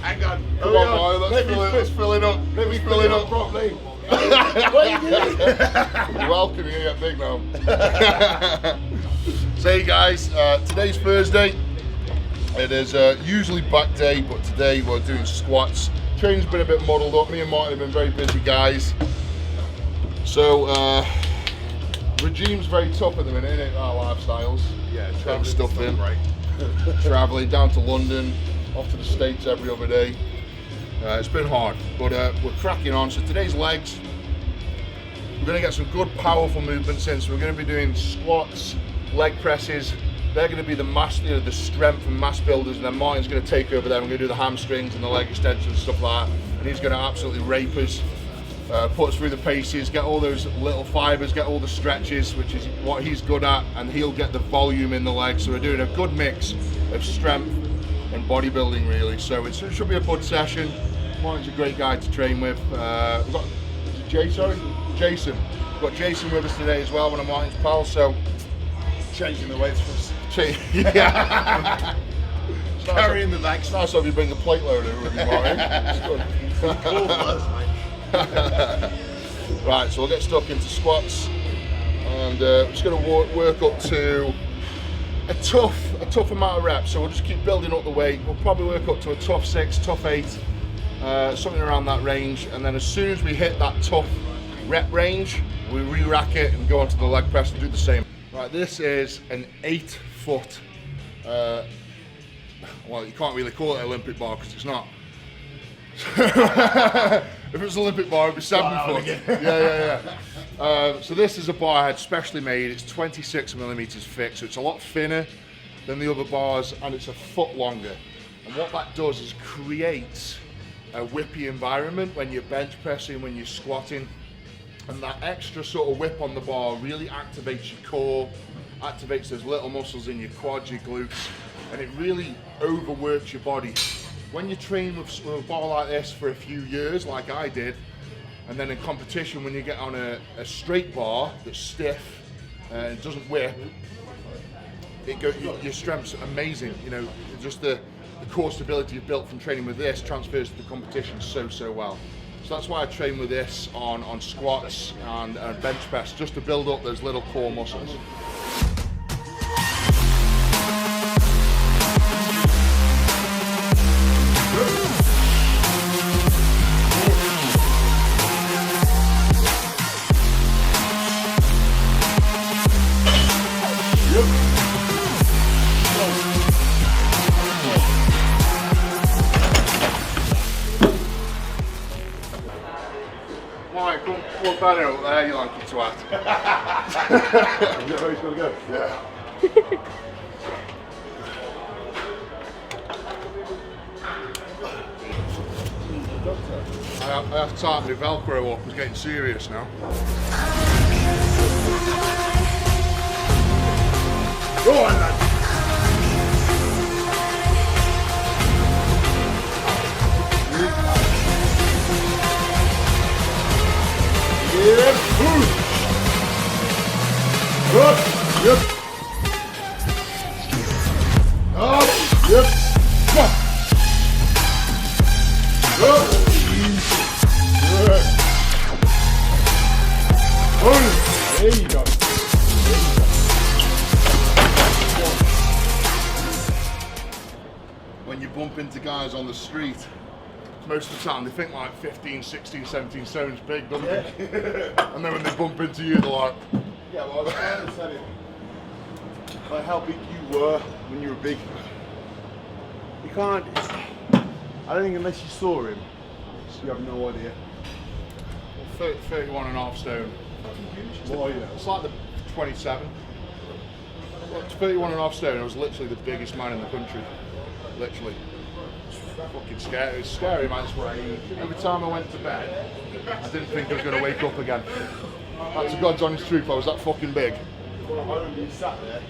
Hang on. Come on, boy, let's fill it up. Let me fill it up properly. What are you doing? You're welcome, you're gonna get big now. So hey guys, today's Thursday. It is usually back day, but today we're doing squats. Training's been a bit muddled up. Me and Martin have been very busy guys. So regime's very tough at the minute, isn't it? Our lifestyles. Yeah, getting stuff in. Right. Traveling down to London, off to the States every other day. It's been hard, but we're cracking on. So today's legs, we're going to get some good powerful movements in. So we're going to be doing squats, leg presses. They're going to be the the strength and mass builders, and then Martin's going to take over there. We're going to do the hamstrings and the leg extensions and stuff like that. And he's going to absolutely rape us, put us through the paces, get all those little fibers, get all the stretches, which is what he's good at, and he'll get the volume in the legs. So we're doing a good mix of strength and bodybuilding really. So it should be a good session. Martin's a great guy to train with. We've got Jason. We've got Jason with us today as well, one of Martin's pals. So Changing the weights for us. Yeah. Carrying the bags. It's nice of you bring a plate load over with you, Martin. It's good. Cool first, mate. Right, so we'll get stuck into squats, and we're just going to work up to a tough amount of reps. So we'll just keep building up the weight. We'll probably work up to a tough 6, tough 8. Something around that range, and then as soon as we hit that tough rep range, we re-rack it and go onto the leg press and do the same. Right, this is an 8-foot, well, you can't really call it an Olympic bar because it's not. If it was an Olympic bar, it'd be 7 foot. Yeah. So this is a bar I had specially made. It's 26 millimeters thick, so it's a lot thinner than the other bars, and it's a foot longer. And what that does is creates a whippy environment when you're bench pressing, when you're squatting, and that extra sort of whip on the bar really activates your core, activates those little muscles in your quads, your glutes, and it really overworks your body. When you train with a bar like this for a few years, like I did, and then in competition when you get on a straight bar that's stiff and doesn't whip, your strength's amazing. You know, just the core stability you've built from training with this transfers to the competition so well. So that's why I train with this on squats and bench press, just to build up those little core muscles. Right, come back out there, you lanky twat. Is that where he's going to go? Yeah. I have to tighten my Velcro up, it's getting serious now. Go on, lad. Yep. Up. Yep. Up. Yep. Come on. Up. Good. There you go. When you bump into guys on the street, most of the time they think like 15, 16, 17 stones big, don't they? And then when they bump into you, they're like... Yeah, well, I was trying to tell you, like how big you were when you were big. You can't, I don't think unless you saw him, you have no idea. 31 and a half stone. More, you know. It's like the 27. Well, 31 and a half stone, I was literally the biggest man in the country. Literally. It's fucking scary. It's scary, man. Every time I went to bed, I didn't think I was going to wake up again. That's the God's honest truth, I was that fucking big. Well, I remember you sat there,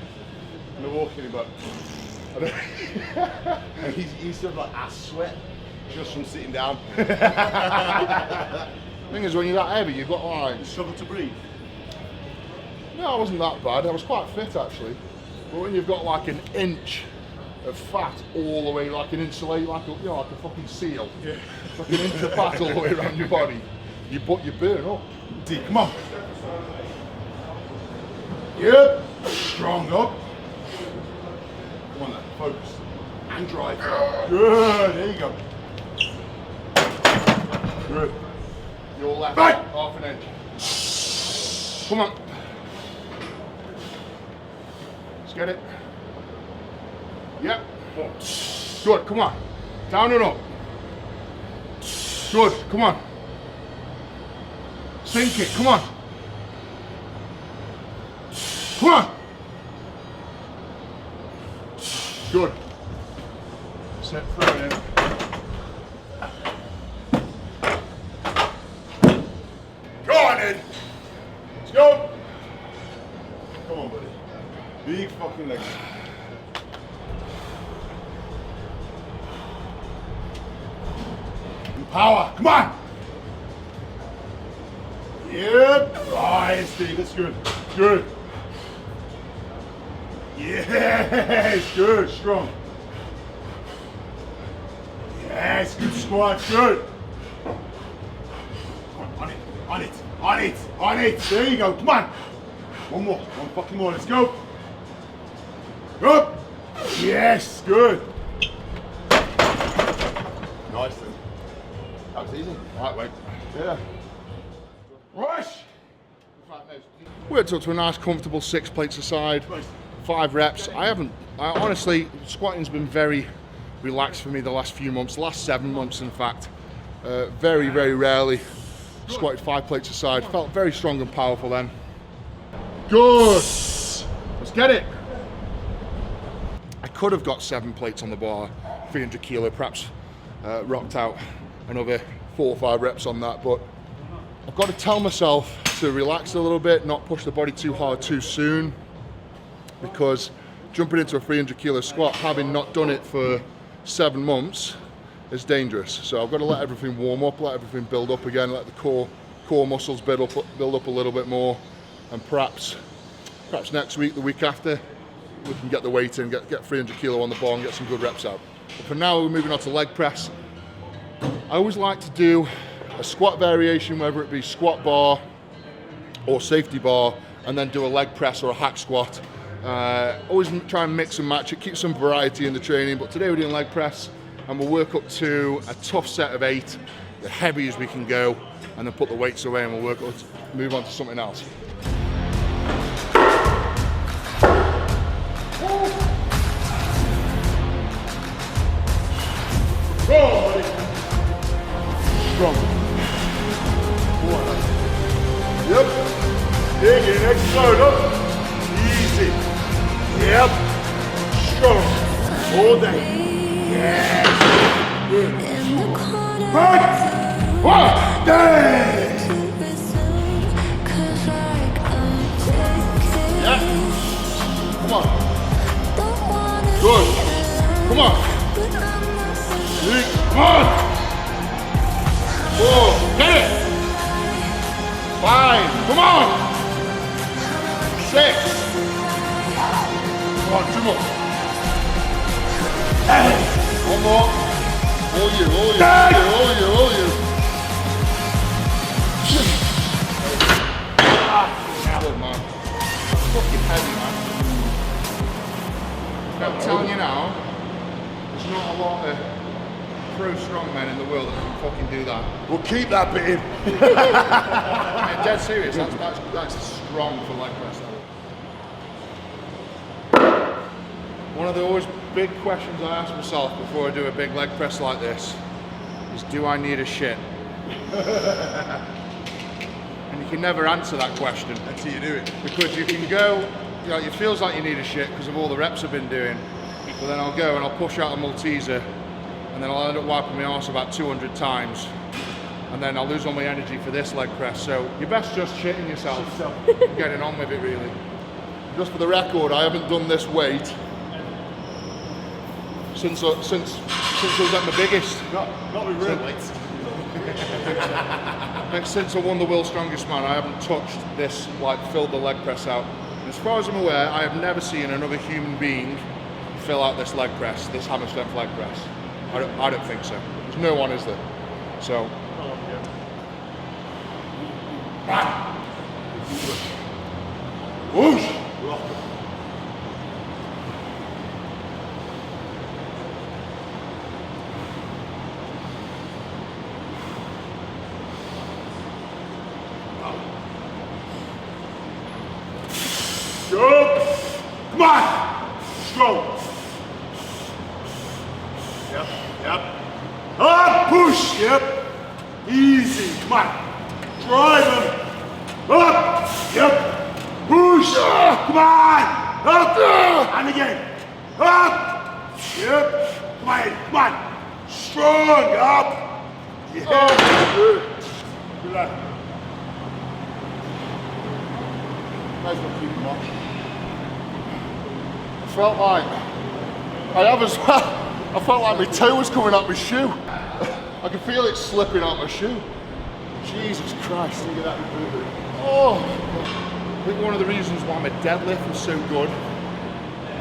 and they're walking about. And he's sort of like ass sweat, just from sitting down. Thing is, when you're that heavy, you've got like... Struggle to breathe? No, I wasn't that bad. I was quite fit, actually. But when you've got like an inch of fat all the way, like an insulate, like a, you know, like a fucking seal. Yeah. Like an inch of fat all the way around your body. You burn up. D, come on. Yep. Strong up. Come on then, focus. And drive. Good, there you go. Good. Your left, right. Half an inch. Come on. Let's get it. Yep. Good, come on. Down and up. Good, come on. Sink it, come on. Come on. Good. Set throw in. Go on, Ed. Let's go. Come on, buddy. Big fucking legs. Power, come on! Yep, right, Steve, that's good. Good. Yes, good, strong. Yes, good squat, good. Come on it, on it, on it, on it. There you go, come on. One more, one fucking more, let's go. Up. Yes, good. Nice then. That was easy. Lightweight. Yeah. Rush! Worked up to a nice comfortable 6 plates aside, 5 reps. I honestly, squatting's been very relaxed for me the last few months, the last 7 months in fact. Very, very rarely squatted 5 plates aside. Felt very strong and powerful then. Good! Let's get it! I could have got 7 plates on the bar, 300 kilo, perhaps rocked out another 4 or 5 reps on that, but I've got to tell myself to relax a little bit, not push the body too hard too soon, because jumping into a 300 kilo squat, having not done it for 7 months, is dangerous. So I've got to let everything warm up, let everything build up again, let the core muscles build up a little bit more, and perhaps next week, the week after, we can get the weight in, get 300 kilo on the bar and get some good reps out. But for now, we're moving on to leg press. I always like to do a squat variation, whether it be squat bar or safety bar, and then do a leg press or a hack squat. Always try and mix and match it, keep some variety in the training, but today we're doing leg press, and we'll work up to a tough set of 8, the heavy as we can go, and then put the weights away and we'll move on to something else. Go, buddy. Strong. Yep. Dig in, explode up. Easy. Yep. Strong. All day. Yes. Good. Right. One. Dang. Yeah. Come on. Good. Come on. 3, 1, 4, get it! 5, come on! 6, come on, 2 more. 1 more. All you. Good, man. Fucking heavy, man. I'm telling you now, there's not a lot of pro strongmen in the world that can fucking do that. We'll keep that bit in. I'm dead serious, that's strong for leg press. One of the always big questions I ask myself before I do a big leg press like this is, do I need a shit? And you can never answer that question Until you do it. because you can go, you know, it feels like you need a shit because of all the reps I've been doing, but then I'll go and I'll push out a Malteser, and then I'll end up wiping my arse about 200 times, and then I'll lose all my energy for this leg press. So you're best just shitting yourself, getting on with it really. Just for the record, I haven't done this weight since I was at my biggest. Not with real weights. Since I won the World's Strongest Man, I haven't touched this, like filled the leg press out. And as far as I'm aware, I have never seen another human being fill out this leg press, this hammer strength leg press. I don't think so. There's no one, is there? So. Whoosh! Good. Come on. Strong. Yep. Up. Push. Yep. Easy. Come on. Drive them. Up. Yep. Push. Come on. Up. And again. Up. Yep. Come on. Come on. Strong. Up. Yeah. Good. Relax. Nice one, keep them off. I felt like, I have as well, I felt like my toe was coming out my shoe. I can feel it slipping out my shoe. Jesus Christ. Look at that. Oh. I think one of the reasons why my deadlift was so good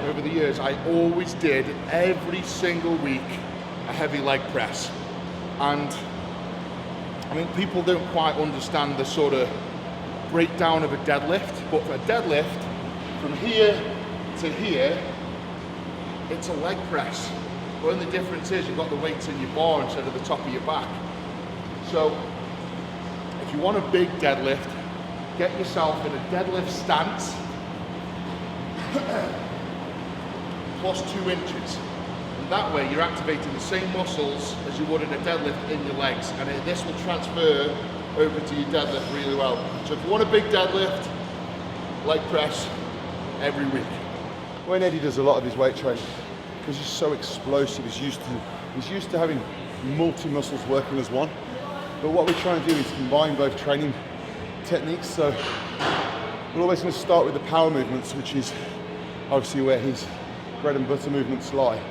over the years, I always did every single week a heavy leg press. And I think people don't quite understand the sort of breakdown of a deadlift, but for a deadlift, from here to here, it's a leg press. The only difference is you've got the weights in your bar instead of the top of your back. So, if you want a big deadlift, get yourself in a deadlift stance, plus 2 inches. And that way you're activating the same muscles as you would in a deadlift in your legs, and this will transfer over to your deadlift really well. So if you want a big deadlift, leg press every week. When Eddie does a lot of his weight training, because he's so explosive, he's used to having multi-muscles working as one. But what we're trying to do is combine both training techniques. So we're always going to start with the power movements, which is obviously where his bread and butter movements lie.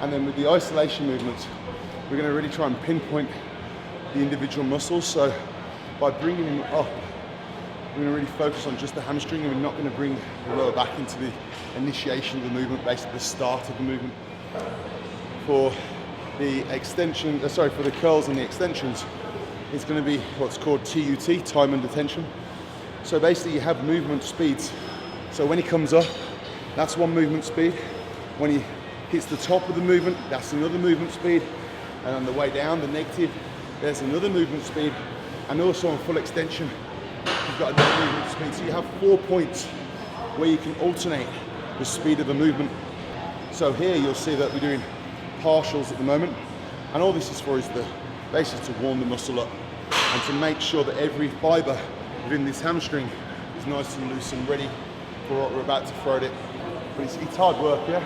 And then with the isolation movements, we're going to really try and pinpoint the individual muscles. So by bringing him up, we're going to really focus on just the hamstring, and we're not going to bring the lower back into the initiation of the movement, basically the start of the movement. For the extension, for the curls and the extensions, it's going to be what's called TUT, time under tension. So basically you have movement speeds. So when he comes up, that's one movement speed. When he hits the top of the movement, that's another movement speed. And on the way down, the negative, there's another movement speed. And also on full extension, you've got another movement speed. So you have 4 points where you can alternate the speed of the movement. So here you'll see that we're doing partials at the moment. And all this is for is basically to warm the muscle up and to make sure that every fiber within this hamstring is nice and loose and ready for what we're about to throw at it. But it's hard work, yeah?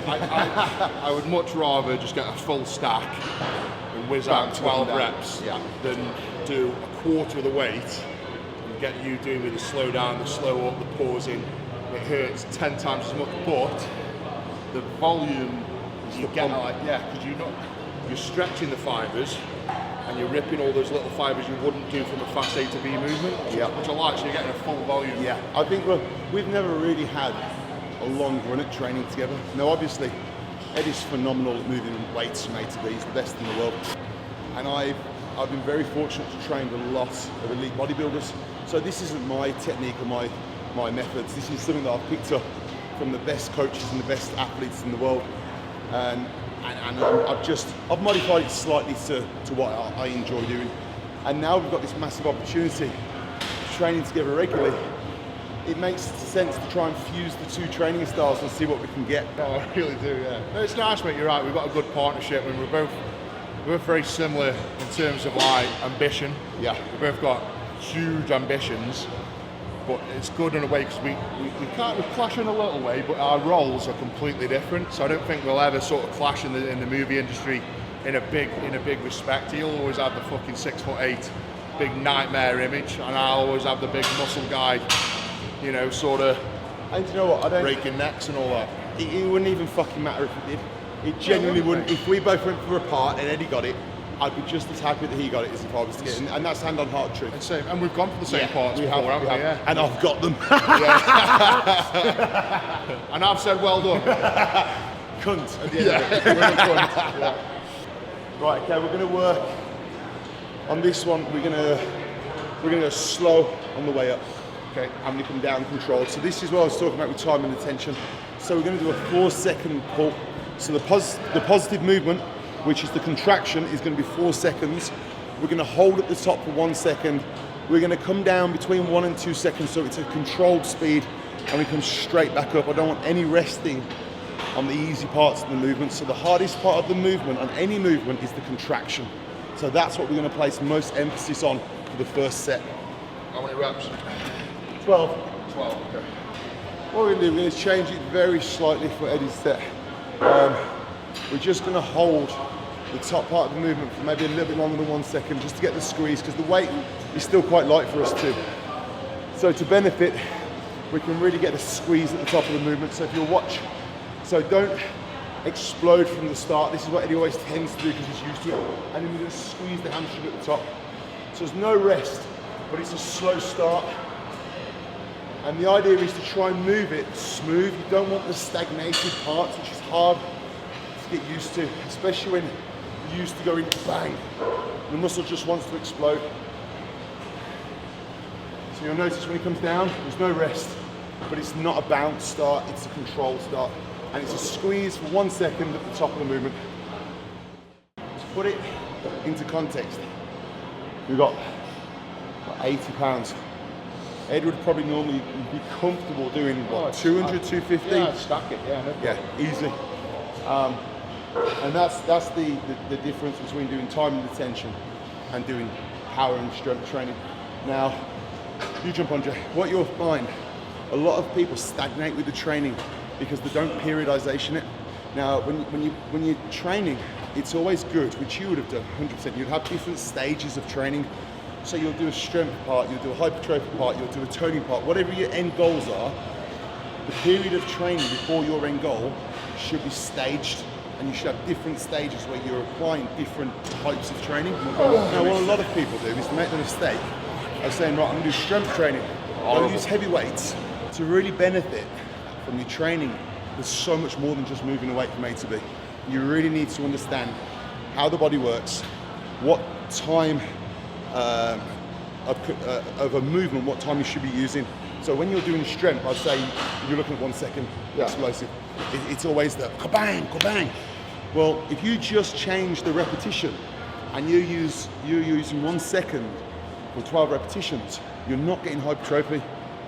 I would much rather just get a full stack and whiz out 12 reps than do a quarter of the weight and get you doing with the slow down, the slow up, the pausing. It hurts 10 times as much, but the volume you get, because you're stretching the fibers and you're ripping all those little fibers you wouldn't do from a fast A to B movement, which I like, so you're getting a full volume. Yeah, I think we've never really had a long run at training together. Now obviously, Eddie's phenomenal at moving weights from A to B, he's the best in the world. And I've been very fortunate to train with a lot of elite bodybuilders. So this isn't my technique or my methods, this is something that I've picked up from the best coaches and the best athletes in the world. And I've modified it slightly to what I enjoy doing. And now we've got this massive opportunity training together regularly. It makes sense to try and fuse the two training styles and see what we can get. Oh, I really do, yeah. No, it's nice, mate, you're right, we've got a good partnership and we're both very similar in terms of like ambition. Yeah. We've both got huge ambitions, but it's good in a way because we clash in a little way, but our roles are completely different. So I don't think we'll ever sort of clash in the movie industry in a big respect. He'll always have the fucking 6'8", big nightmare image, and I'll always have the big muscle guy, you know, sort of. And you know what? Breaking necks and all that. It wouldn't even fucking matter if it did. It genuinely wouldn't. If we both went for a part and Eddie got it, I'd be just as happy that he got it as if I was to get it. And that's hand on heart truth. And same, and we've gone for the same parts we before, have, haven't we? Yeah. And I've got them. And I've said, well done. Cunt at the end of it. We're a cunt. Yeah. Right, okay, we're gonna work on this one. We're gonna go slow on the way up. Okay, and we come down controlled. So this is what I was talking about with time and attention. So we're gonna do a 4-second pull. So the positive movement, which is the contraction, is gonna be 4 seconds. We're gonna hold at the top for 1 second. We're gonna come down between 1 and 2 seconds, so it's a controlled speed, and we come straight back up. I don't want any resting on the easy parts of the movement. So the hardest part of the movement, on any movement, is the contraction. So that's what we're gonna place most emphasis on for the first set. How many reps? 12. 12, okay. What we're gonna do, we're gonna change it very slightly for Eddie's set. We're just gonna hold the top part of the movement for maybe a little bit longer than 1 second, just to get the squeeze, because the weight is still quite light for us too. So to benefit, we can really get a squeeze at the top of the movement. So if you'll watch, so don't explode from the start. This is what Eddie always tends to do because he's used to it. And then we're gonna squeeze the hamstring at the top. So there's no rest, but it's a slow start. And the idea is to try and move it smooth. You don't want the stagnated parts, which is hard to get used to, especially when you're used to going bang. The muscle just wants to explode. So you'll notice when he comes down, there's no rest, but it's not a bounce start, it's a controlled start. And it's a squeeze for 1 second at the top of the movement. To put it into context, we've got 80 pounds. Ed would probably normally be comfortable doing what, 200, 250? Yeah, stack it, yeah. No Yeah, easily. And that's the difference between doing time and attention and doing power and strength training. Now, you jump on, Jay. What you'll find, a lot of people stagnate with the training because they don't periodization it. Now, when you're training, it's always good, which you would have done 100%. You'd have different stages of training. So you'll do a strength part, you'll do a hypertrophy part, you'll do a toning part. Whatever your end goals are, the period of training before your end goal should be staged, and you should have different stages where you're applying different types of training. Now, what a lot of people do is to make the mistake of saying, right, I'm gonna do strength training, I'll use heavy weights. To really benefit from your training, there's so much more than just moving the weight from A to B. You really need to understand how the body works, what time of a movement, what time you should be using. So when you're doing strength, I'd say you're looking at 1 second, explosive. It's always the kabang, kabang. Well, if you just change the repetition and you're using 1 second for 12 repetitions, you're not getting hypertrophy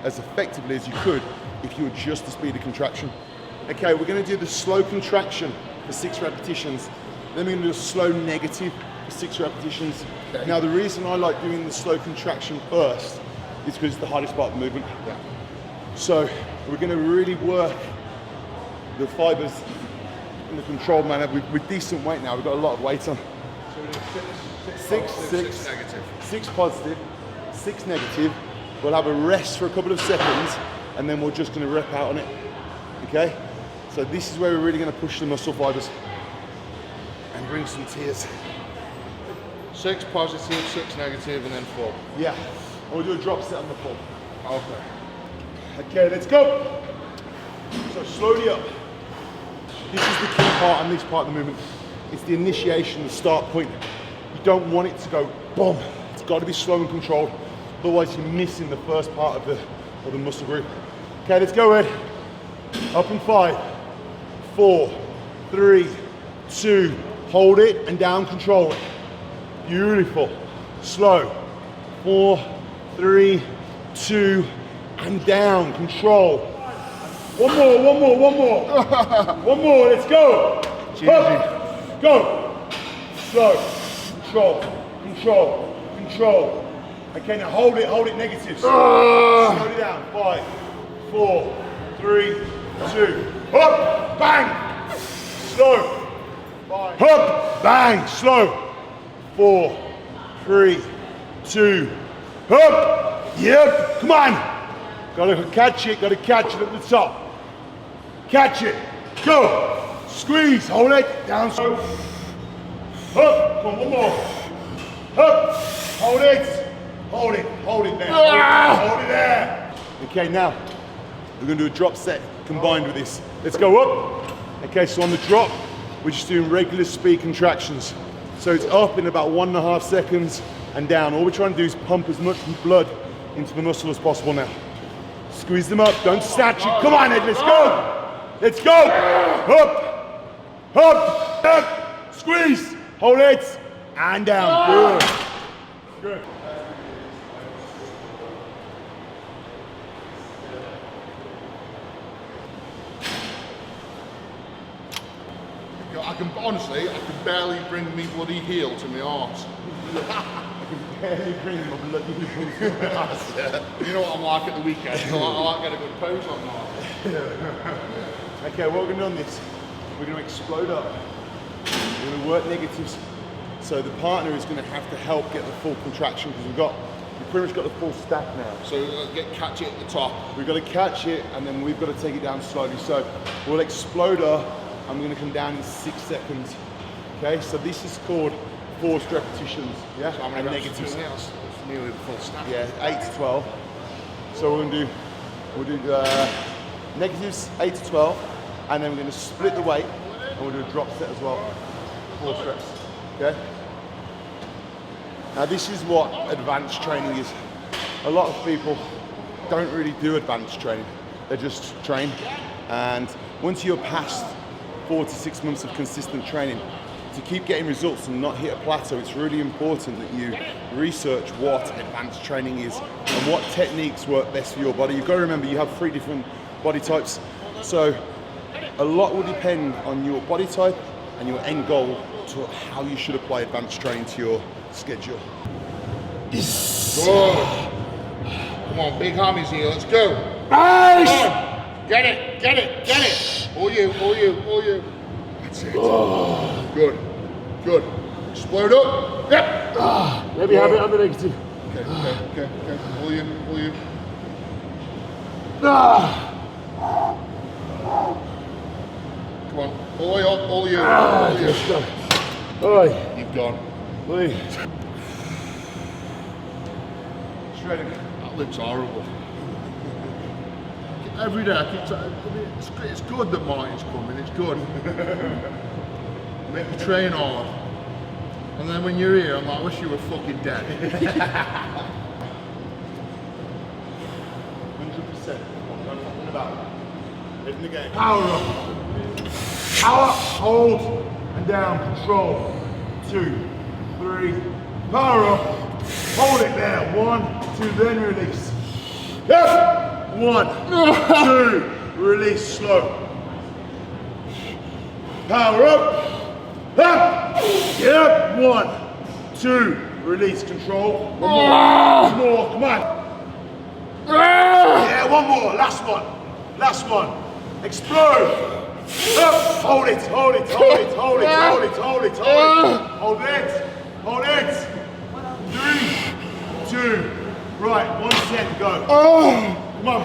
as effectively as you could if you adjust the speed of contraction. Okay, we're gonna do the slow contraction for 6 repetitions. Then we're gonna do a slow negative for 6 repetitions. Okay. Now, the reason I like doing the slow contraction first is because it's the hardest part of the movement. Yeah. So we're going to really work the fibers in a controlled manner with decent weight now. We've got a lot of weight on. So we're doing six negative. 6 positive, 6 negative. We'll have a rest for a couple of seconds, and then we're just going to rep out on it. Okay? So this is where we're really going to push the muscle fibers and bring some tears. 6 positive, 6 negative, and then 4. Yeah, and we'll do a drop set on the 4. Okay. Okay, let's go. So slowly up. This is the key part and this part of the movement. It's the initiation, the start point. You don't want it to go boom. It's got to be slow and controlled. Otherwise you're missing the first part of the muscle group. Okay, let's go, Ed. Up in 5, 4, 3, 2, hold it and down, control it. Beautiful. Slow. 4, 3, 2, and down. Control. One more. One more. Let's go. Up. Go. Slow. Control. Okay, now hold it negatives. Slow it down. 5, 4, 3, 2. Up. Bang. Slow. 5. Up. Bang. Slow. 4, 3, 2, up, yep, come on. Gotta catch it at the top. Catch it, go, squeeze, hold it, down, slow. Up, come on, one more. Up, hold it. Hold it there. Hold it there. Okay, now, we're gonna do a drop set combined with this. Let's go up. Okay, so on the drop, we're just doing regular speed contractions. So it's up in about 1.5 seconds and down. All we're trying to do is pump as much blood into the muscle as possible now. Squeeze them up, don't snatch it. Come on, Ed, let's go. Let's go. Up, up, up. Squeeze, hold it, and down. Good. Good. Honestly, I can barely bring me bloody heel to my arse. I can barely bring my bloody heel to my arse. You know what I'm like at the weekend. I like getting a good pose on that. Okay, what we're going to do on this, we're going to explode up. We're going to work negatives. So the partner is going to have to help get the full contraction because we've pretty much got the full stack now. So catch it at the top. We've got to catch it and then we've got to take it down slowly. So we'll explode up. I'm going to come down in 6 seconds. Okay, so this is called forced repetitions. Yeah, so and negatives. That's nearly the full stack. Yeah, 8 to 12. So we'll do negatives 8 to 12, and then we're going to split the weight, and we'll do a drop set as well. 4 reps. Okay. Now this is what advanced training is. A lot of people don't really do advanced training. They just train, and once you're past 4 to 6 months of consistent training, to keep getting results and not hit a plateau, it's really important that you research what advanced training is and what techniques work best for your body. You've got to remember you have 3 different body types, so a lot will depend on your body type and your end goal to how you should apply advanced training to your schedule. Good. Come on, big hammies here, let's go. Nice! Come on. Get it, get it, get it. All you, all you, all you. That's it. Oh. Good, good. Explode up. Yep. Maybe have it on the negative. Okay. All you, all you. Come on, all you, all you, all you. Oi. You've gone. Oi. Shredding. That looks horrible. Every day I keep saying, it's good that Martin's coming, it's good. Make me train hard. And then when you're here, I'm like, I wish you were fucking dead. 100%. Don't fucking about. Hitting the game. Power up. Power, hold, and down, control. 2, 3, power up. Hold it there. 1, 2, then release. Yes! 1, 2, release slow. Power up. Up. Yep. 1, 2, release control. One more, come on. Yeah, one more, last one. Last one. Explode. Up. Hold it, hold it, hold it, hold it, hold it, hold it, hold it. Hold it. Hold it. 3, 2, right, 1 set, go. Come on.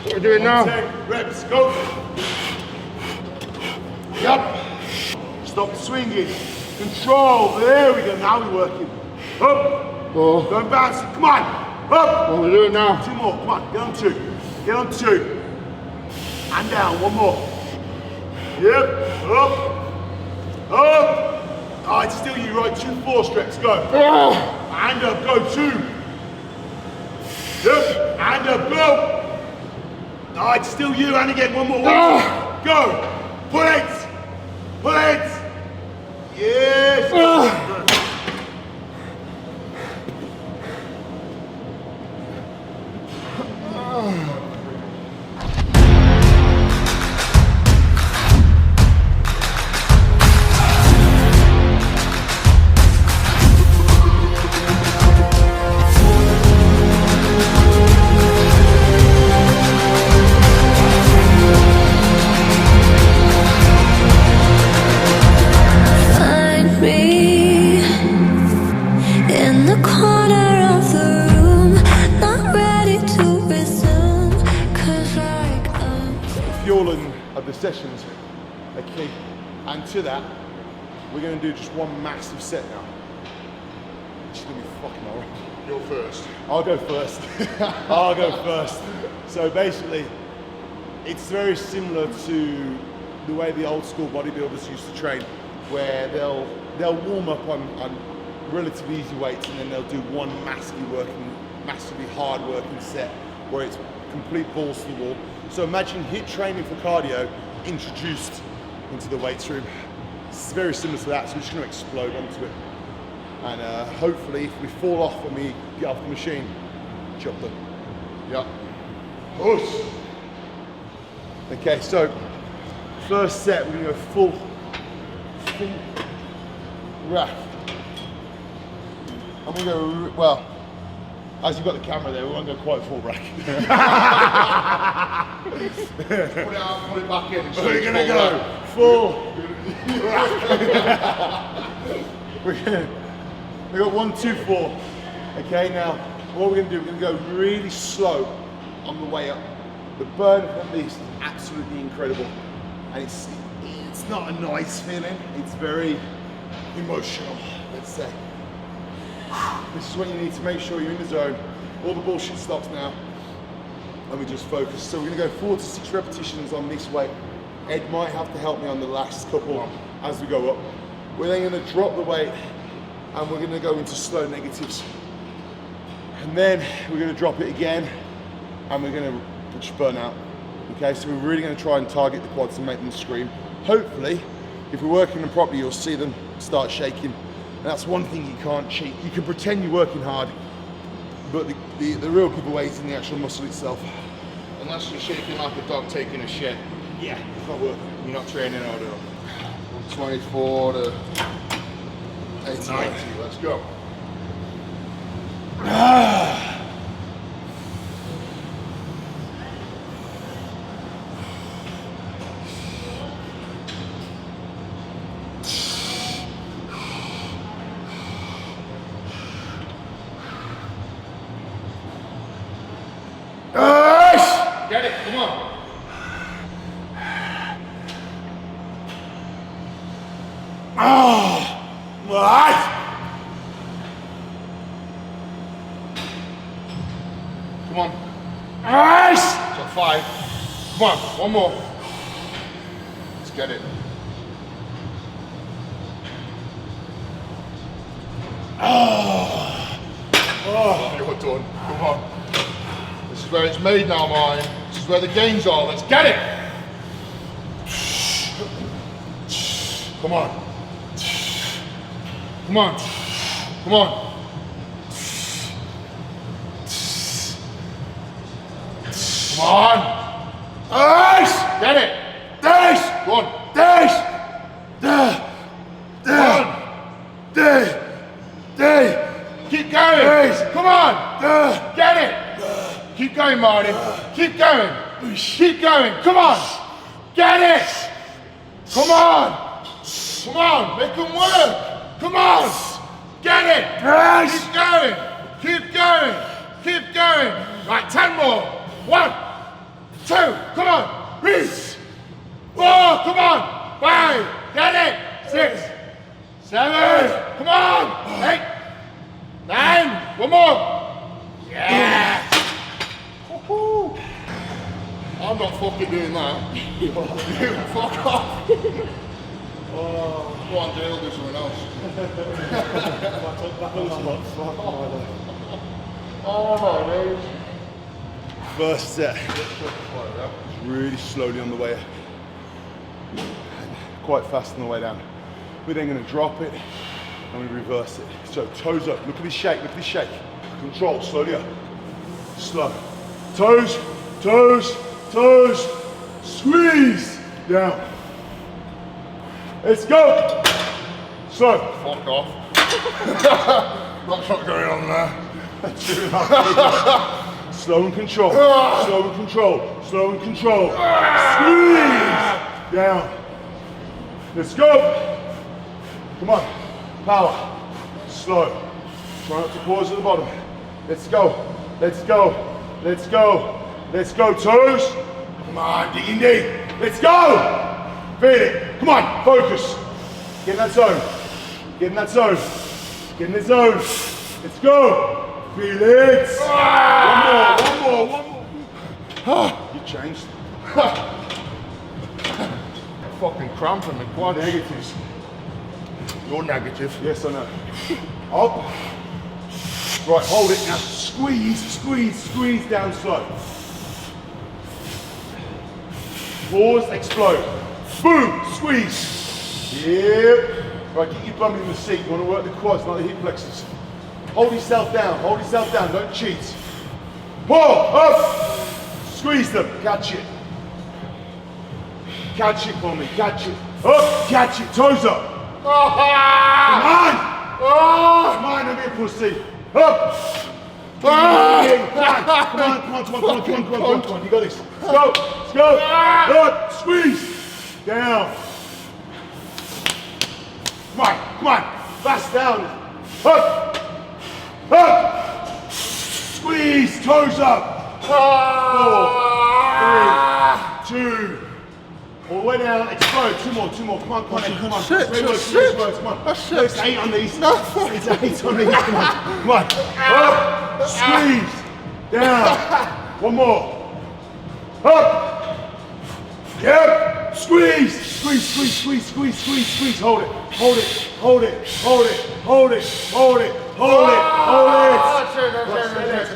What are we doing now? 10 reps, go. Yup. Stop swinging. Control. There we go. Now we're working. Up. Don't bounce. Come on. Up. What are we doing now? 2 more. Come on. Get on 2. Get on 2. And down. 1 more. Yep. Up. Up. Alright, still you, right? 2 force reps. Go. And up. Go. 2. Yep. And up. Go. Alright, still you. And again. 1 more. Go. Pull it. Pull it. Yes. Good. Fueling of the sessions are key, and to that we're gonna do just one massive set now. It's gonna be fucking horrible. Go first. I'll go first. I'll go first. So basically, it's very similar to the way the old school bodybuilders used to train, where they'll warm up on relatively easy weights, and then they'll do one massively hard working set where it's complete balls to the wall. So imagine HIIT training for cardio introduced into the weights room. It's very similar to that, so we're just going to explode onto it. And hopefully, if we fall off when we get off the machine, jump them. Yep. Push. Okay, so first set, we're going to go full rack. I'm going to go, well, as you've got the camera there, we won't go quite full rack. Put it out, put it back in. We're going to go full rack. We got 1, 2, 4. Okay, now what we're going to do, we're going to go really slow on the way up. The burn from this is absolutely incredible, and it's not a nice feeling. It's very emotional, let's say. This is when you need to make sure you're in the zone. All the bullshit stops now, and we just focus. So we're going to go 4 to 6 repetitions on this weight. Ed might have to help me on the last couple as we go up. We're then going to drop the weight, and we're going to go into slow negatives. And then we're going to drop it again, and we're going to just burn out. Okay, so we're really going to try and target the quads and make them scream. Hopefully, if we're working them properly, you'll see them start shaking. And that's one thing you can't cheat. You can pretend you're working hard, but the real giveaway is in the actual muscle itself. Unless you're shaking like a dog taking a shit. Yeah, it's not working. You're not training hard enough. 24 to 90. Let's go. Get it, come on. What? Come on. Nice. So 5. Come on, one more. Let's get it. You're done. Come on. This is where it's made now, mine. This is where the gains are. Let's get it. Come on. Come on. Come on. Come on. Nice. Get it. Nice. Go on. Nice. Keep going. Nice. Come on. Get it. Keep going, Marty. Keep going. Keep going. Come on. Get it. Come on. Come on. Make them work. Come on. Get it. Nice. Keep going. Keep going. Keep going. Right, 10 more. 1, 2. Come on. 3, 4. Come on. 5. Get it. 6, 7. Come on. 8, 9. One more. Yeah. Woohoo. I'm not fucking doing that. You fuck off. Oh, go on, Dale, do something else. Oh my days. First set. Really slowly on the way up. Quite fast on the way down. We're then going to drop it and we reverse it. So toes up. Look at this shake. Look at this shake. Control. Slowly up. Slow. Toes. Toes. Toes. Squeeze. Down. Let's go. Slow. Fuck off. That's not going on there. Slow and control. Slow and control. Slow and control. Squeeze. Down. Let's go. Come on. Power. Slow. Try not to pause at the bottom. Let's go. Let's go. Let's go. Let's go. Toes. Come on. Digging deep. Let's go. Feel it. Come on. Focus. Get in that zone. Get in that zone. Get in the zone. Let's go. Feel it. One more. You changed. Fucking cramping the quad. Negatives. You're negative. Yes, I know. Up. Right, hold it now. Squeeze, squeeze, squeeze down slow. Pause, explode. Boom, squeeze. Yep. Right, get your bum in the seat. You want to work the quads, not the hip flexors. Hold yourself down, don't cheat. Pull, up. Squeeze them, catch it. Catch it for me, catch it. Up, catch it, toes up. Come on! Come on, don't be a pussy. Up! Come on, you got this. Let's go. Up, squeeze. Down. Come on. Fast down. Up. Squeeze, toes up. 4, 3, 2. All the way down, explode. Two more. Come on. Shit. Come on. It's 8 on these. It's 8 on these. Come on. Up. Squeeze. Down. One more. Up. Yep. Squeeze. Hold it.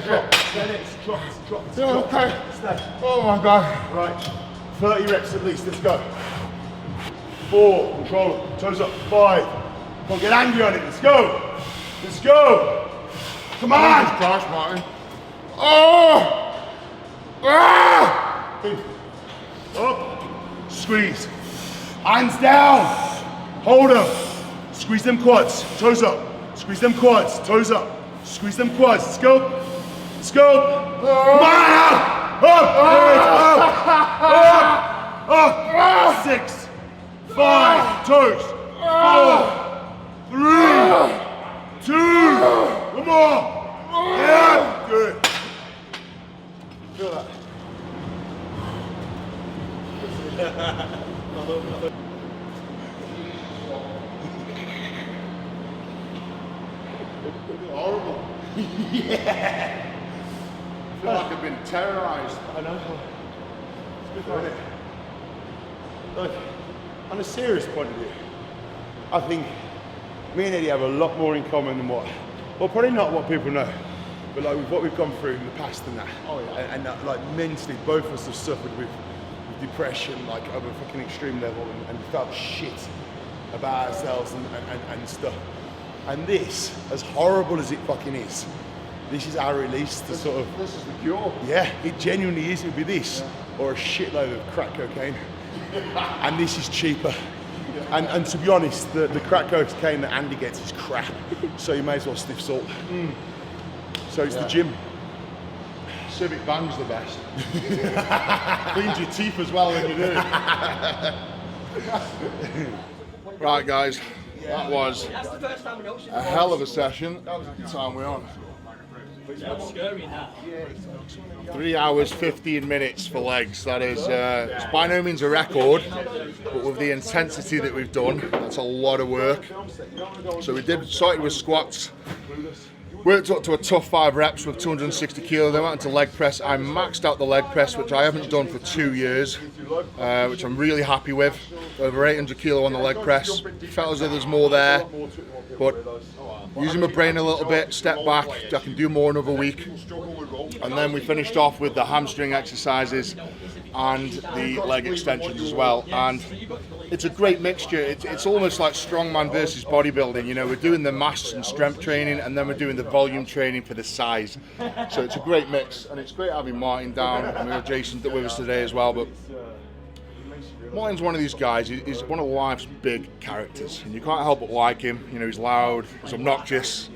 Drop. Oh my God. Right. 30 reps at least, let's go. 4, control it, toes up, 5. Come on, get angry on it, let's go. Come on. Jesus Christ, Martin. Oh! Ah! Up, squeeze. Hands down, hold them. Squeeze them quads, toes up. Squeeze them quads, toes up. Squeeze them quads, let's go. Come on, up. 6, 5, toes. 4, 3, 2. One more. Yeah, good. Feel that. Horrible. Yeah. I feel like I've been terrorized. I know. It's good, isn't it? Look, on a serious point of view, I think me and Eddie have a lot more in common than well, probably not what people know, but like with what we've gone through in the past and that. Oh yeah. And like mentally, both of us have suffered with depression, like of a fucking extreme level, and felt shit about ourselves and stuff. And this, as horrible as it fucking is, this is our release to sort of... This is the cure. Yeah, it genuinely is. It would be this, or a shitload of crack cocaine. And this is cheaper. And to be honest, the crack cocaine that Andy gets is crap. So you may as well sniff salt. So it's the gym. Civic Bang's the best. Cleans your teeth as well when you do it. Right guys, that was a hell of a session. What time we're on? 3 hours 15 minutes for legs. That is it's by no means a record, but with the intensity that we've done, that's a lot of work. So we started with squats, worked up to a tough 5 reps with 260 kilo, then went into leg press. I maxed out the leg press, which I haven't done for 2 years, which I'm really happy with. Over 800 kilo on the leg press. Felt as though there's more there, but using my brain a little bit, step back, I can do more another week. And then we finished off with the hamstring exercises and the leg extensions as well. And it's a great mixture. It's almost like strongman versus bodybuilding. You know, we're doing the mass and strength training, and then we're doing the volume training for the size. So it's a great mix, and it's great having Martin down, and we have Jason with us today as well. But Martin's one of these guys. He's one of life's big characters, and you can't help but like him. You know, he's loud, he's obnoxious,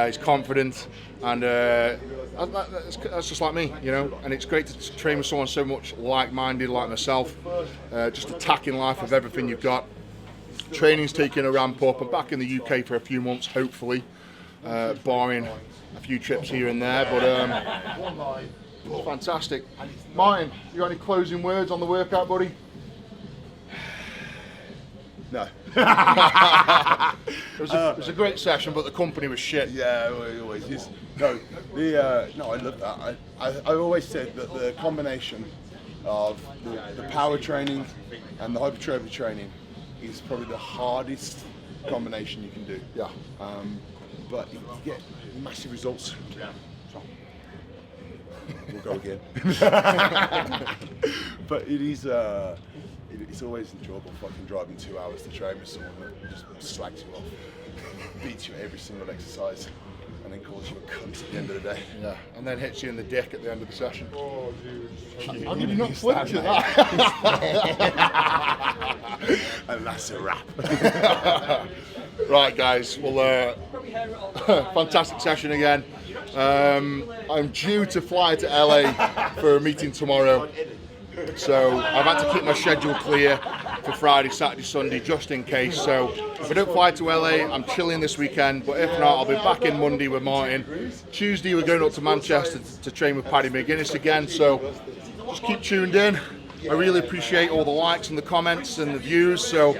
he's confident, and that's just like me, you know. And it's great to train with someone so much like-minded, like myself, just attacking life with everything you've got. Training's taking a ramp up. I'm back in the UK for a few months, hopefully, barring a few trips here and there. But fantastic. Martin, you got any closing words on the workout, buddy? No. It was a great session, but the company was shit. Yeah, it always is. No, no, I love that. I've always said that the combination of the power training and the hypertrophy training is probably the hardest combination you can do. Yeah. But you get massive results. Yeah. So, we'll go again. But it is. It's always enjoyable fucking driving 2 hours to train with someone that just slags you off, beats you at every single exercise, and then calls you a cunt at the end of the day. Yeah, and then hits you in the dick at the end of the session. Oh, dude. How did you not flinch at that? And that's a wrap. Right, guys. Well, fantastic session again. I'm due to fly to LA for a meeting tomorrow. So I've had to keep my schedule clear for Friday, Saturday, Sunday, just in case. So if I don't fly to LA, I'm chilling this weekend. But if not, I'll be back in Monday with Martin. Tuesday, we're going up to Manchester to train with Paddy McGuinness again. So just keep tuned in. I really appreciate all the likes and the comments and the views. So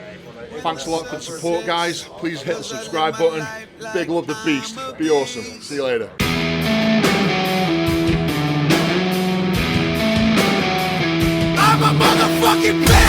thanks a lot for the support, guys. Please hit the subscribe button. Big love the beast. Be awesome. See you later. I'm a motherfucking bitch!